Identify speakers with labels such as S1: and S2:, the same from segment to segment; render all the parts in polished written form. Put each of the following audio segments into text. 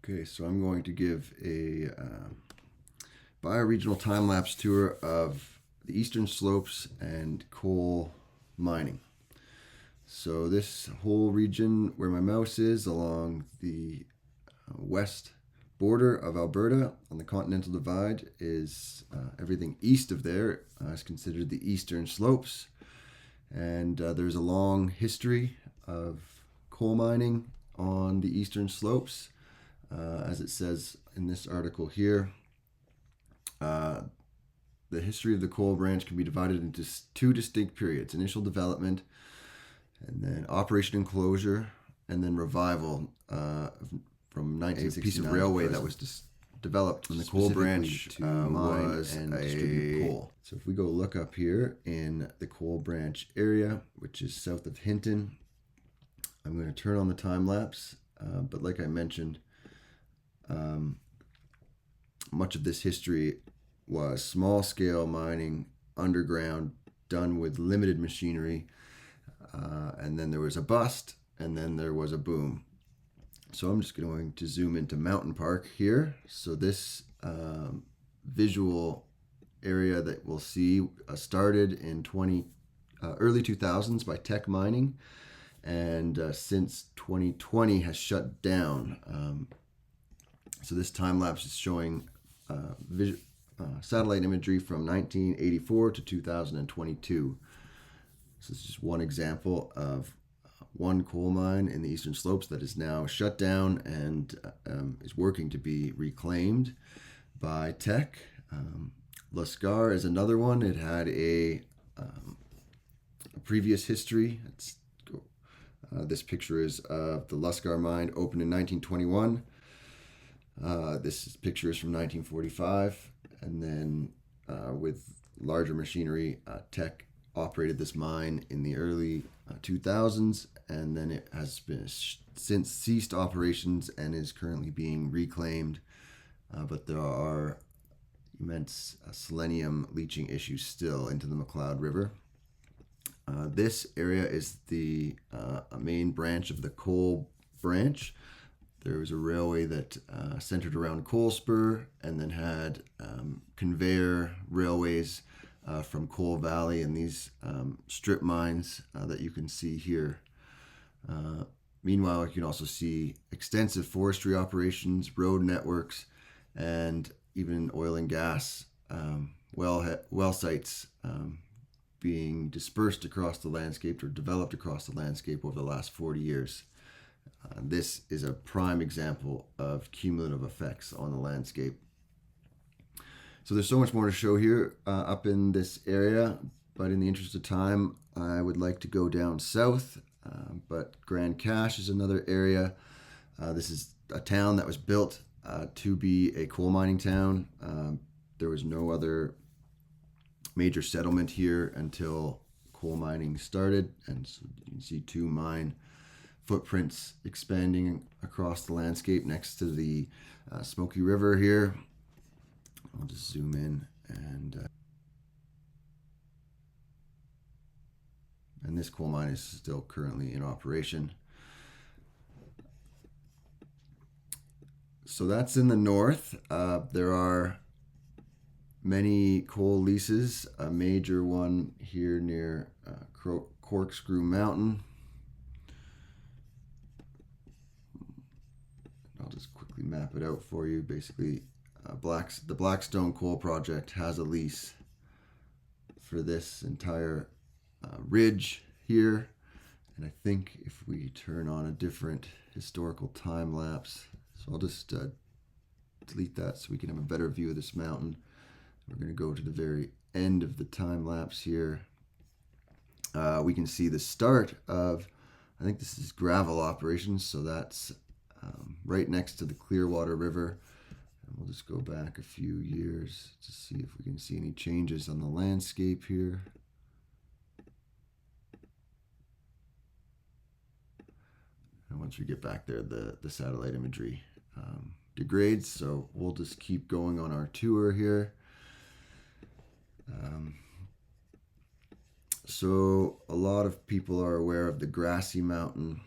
S1: Okay, so I'm going to give a bioregional time-lapse tour of the eastern slopes and coal mining. So this whole region where my mouse is along the west border of Alberta on the Continental Divide is everything east of there is considered the eastern slopes. And there's a long history of coal mining on the eastern slopes. As it says in this article here, the history of the coal branch can be divided into two distinct periods: initial development, and then operation and closure, and then revival from 1969. A piece of railway that was developed when the coal branch to was and distribute coal. So if we go look up here in the coal branch area, which is south of Hinton, I'm going to turn on the time lapse. But like I mentioned, much of this history was small scale mining underground, done with limited machinery, and then there was a bust, and then there was a boom. So I'm just going to zoom into Mountain Park here. So this visual area that we'll see started in early 2000s by Teck Mining, and since 2020 has shut down. So this time lapse is showing satellite imagery from 1984 to 2022. So this is just one example of one coal mine in the eastern slopes that is now shut down and is working to be reclaimed by Teck. Lascar is another one. It had a previous history. This picture is of the Lascar mine, opened in 1921. This picture is from 1945, and then with larger machinery, Teck operated this mine in the early 2000s, and then it has been since ceased operations and is currently being reclaimed. But there are immense selenium leaching issues still into the McLeod River. This area is the main branch of the coal branch. There was a railway that centered around Coal Spur, and then had conveyor railways from Coal Valley and these strip mines that you can see here. Meanwhile, you can also see extensive forestry operations, road networks, and even oil and gas well sites being dispersed across the landscape or developed across the landscape over the last 40 years. This is a prime example of cumulative effects on the landscape. So there's so much more to show here up in this area, but in the interest of time, I would like to go down south. But Grand Cache is another area. This is a town that was built to be a coal mining town. There was no other major settlement here until coal mining started, and so you can see two mine footprints expanding across the landscape next to the Smoky River here. I'll just zoom in, and this coal mine is still currently in operation. So that's in the north. There are many coal leases. A major one here near Corkscrew Mountain. I'll just quickly map it out for you. Basically, the Blackstone Coal Project has a lease for this entire ridge here. And I think if we turn on a different historical time lapse, so I'll just delete that so we can have a better view of this mountain. We're going to go to the very end of the time lapse here. We can see the start of, I think this is gravel operations, so that's right next to the Clearwater River. And we'll just go back a few years to see if we can see any changes on the landscape here. And once we get back there, the satellite imagery degrades, so we'll just keep going on our tour here. So a lot of people are aware of the Grassy Mountain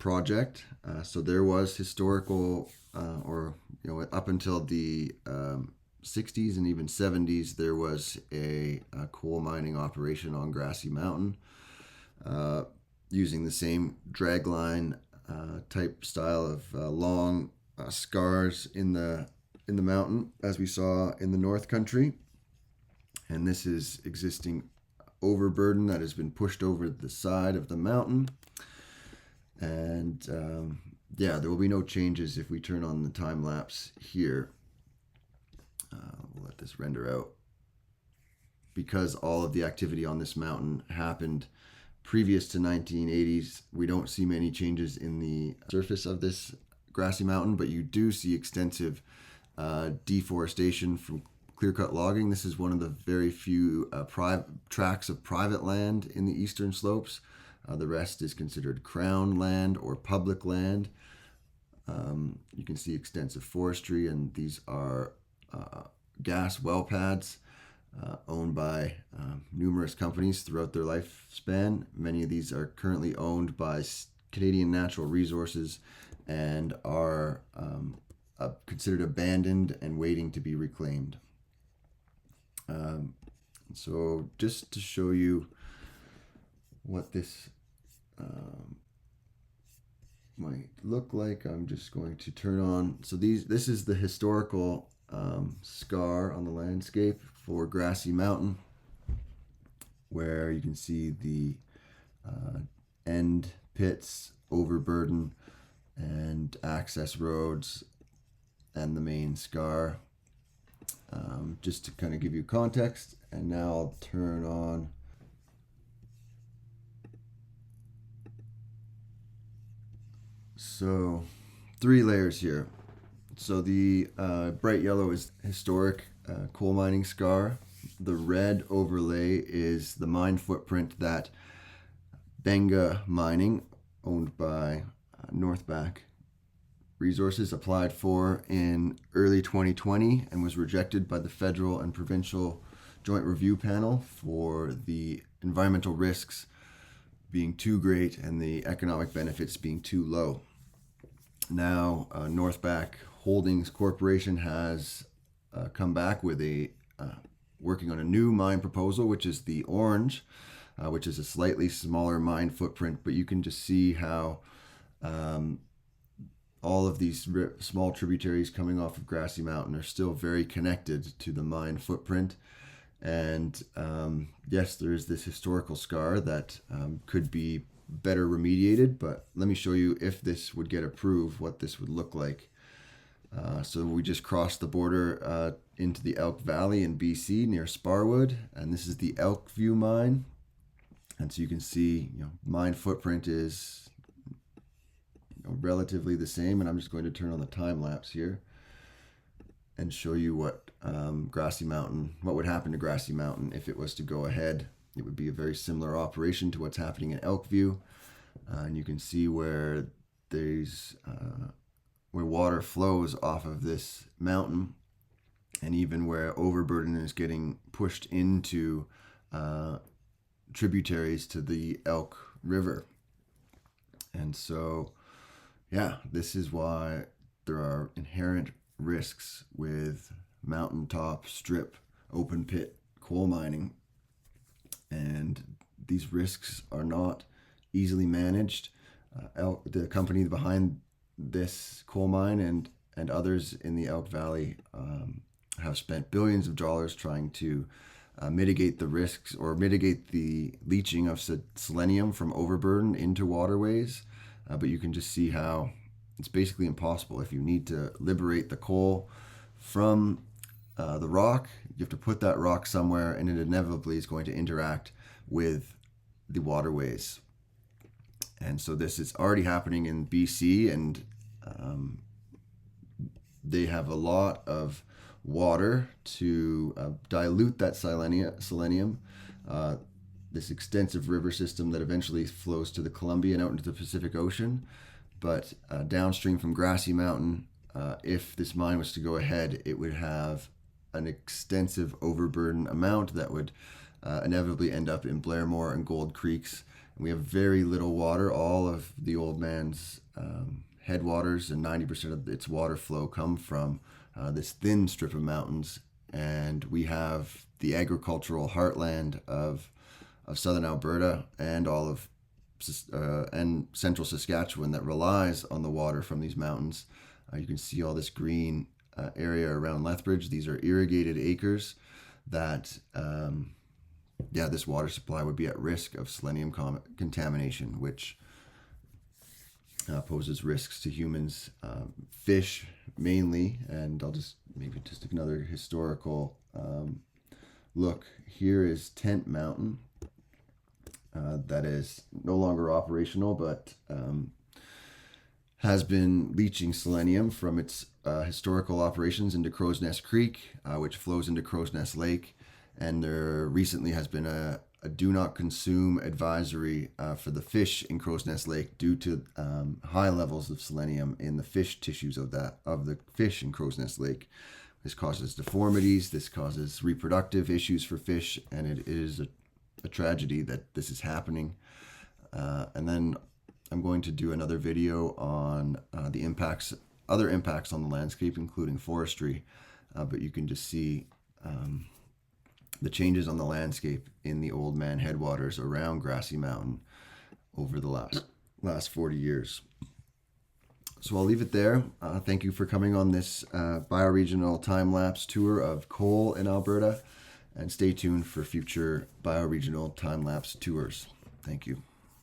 S1: project. So there was historical, up until the 60s and even 70s, there was a coal mining operation on Grassy Mountain, using the same dragline type style of long scars in the mountain as we saw in the North Country. And this is existing overburden that has been pushed over the side of the mountain. And there will be no changes if we turn on the time lapse here. We'll let this render out. Because all of the activity on this mountain happened previous to 1980s, we don't see many changes in the surface of this grassy mountain, but you do see extensive deforestation from clear-cut logging. This is one of the very few tracts of private land in the eastern slopes. The rest is considered crown land or public land. You can see extensive forestry, and these are gas well pads owned by numerous companies throughout their lifespan. Many of these are currently owned by Canadian Natural Resources and are considered abandoned and waiting to be reclaimed. So just to show you what this might look like, I'm just going to turn on. So this is the historical scar on the landscape for Grassy Mountain, where you can see the end pits, overburden, and access roads, and the main scar. Just to kind of give you context. And now I'll turn on so 3 layers here. So the bright yellow is historic coal mining scar. The red overlay is the mine footprint that Benga Mining, owned by Northback Resources, applied for in early 2020 and was rejected by the federal and provincial joint review panel for the environmental risks being too great and the economic benefits being too low. Now, Northback Holdings Corporation has come back with working on a new mine proposal, which is the orange, which is a slightly smaller mine footprint, but you can just see how all of these small tributaries coming off of Grassy Mountain are still very connected to the mine footprint. And yes, there is this historical scar that could be better remediated, but let me show you, if this would get approved, what this would look like. So we just crossed the border into the Elk Valley in BC near Sparwood, and this is the Elkview mine. And so you can see, mine footprint is relatively the same, and I'm just going to turn on the time lapse here and show you what what would happen to Grassy Mountain if it was to go ahead. It would be a very similar operation to what's happening in Elkview, and you can see where where water flows off of this mountain, and even where overburden is getting pushed into tributaries to the Elk River. And so this is why there are inherent risks with mountaintop strip open pit coal mining, and these risks are not easily managed. The company behind this coal mine and others in the Elk Valley have spent billions of dollars trying to mitigate the risks or mitigate the leaching of selenium from overburden into waterways. But you can just see how it's basically impossible. If you need to liberate the coal from the rock, you have to put that rock somewhere, and it inevitably is going to interact with the waterways. And so this is already happening in BC, and they have a lot of water to dilute that selenium. This extensive river system that eventually flows to the Columbia and out into the Pacific Ocean. But downstream from Grassy Mountain, if this mine was to go ahead, it would have an extensive overburden amount that would inevitably end up in Blairmore and Gold Creeks, We have very little water. All of the Old Man's headwaters and 90% of its water flow come from this thin strip of mountains. And we have the agricultural heartland of southern Alberta and all of and central Saskatchewan that relies on the water from these mountains. You can see all this green area around Lethbridge. These are irrigated acres that, this water supply would be at risk of selenium contamination, which poses risks to humans, fish mainly. And I'll just maybe just take another historical look. Here is Tent Mountain. That is no longer operational, but has been leaching selenium from its historical operations into Crow's Nest Creek, which flows into Crow's Nest Lake. And there recently has been a do not consume advisory for the fish in Crow's Nest Lake due to high levels of selenium in the fish tissues of the fish in Crow's Nest Lake. This causes deformities, this causes reproductive issues for fish, and it is a tragedy that this is happening. And then I'm going to do another video on the other impacts on the landscape, including forestry. But you can just see the changes on the landscape in the Old Man headwaters around Grassy Mountain over the last 40 years. So I'll leave it there. Thank you for coming on this bioregional time-lapse tour of coal in Alberta, and stay tuned for future bioregional time-lapse tours. Thank you.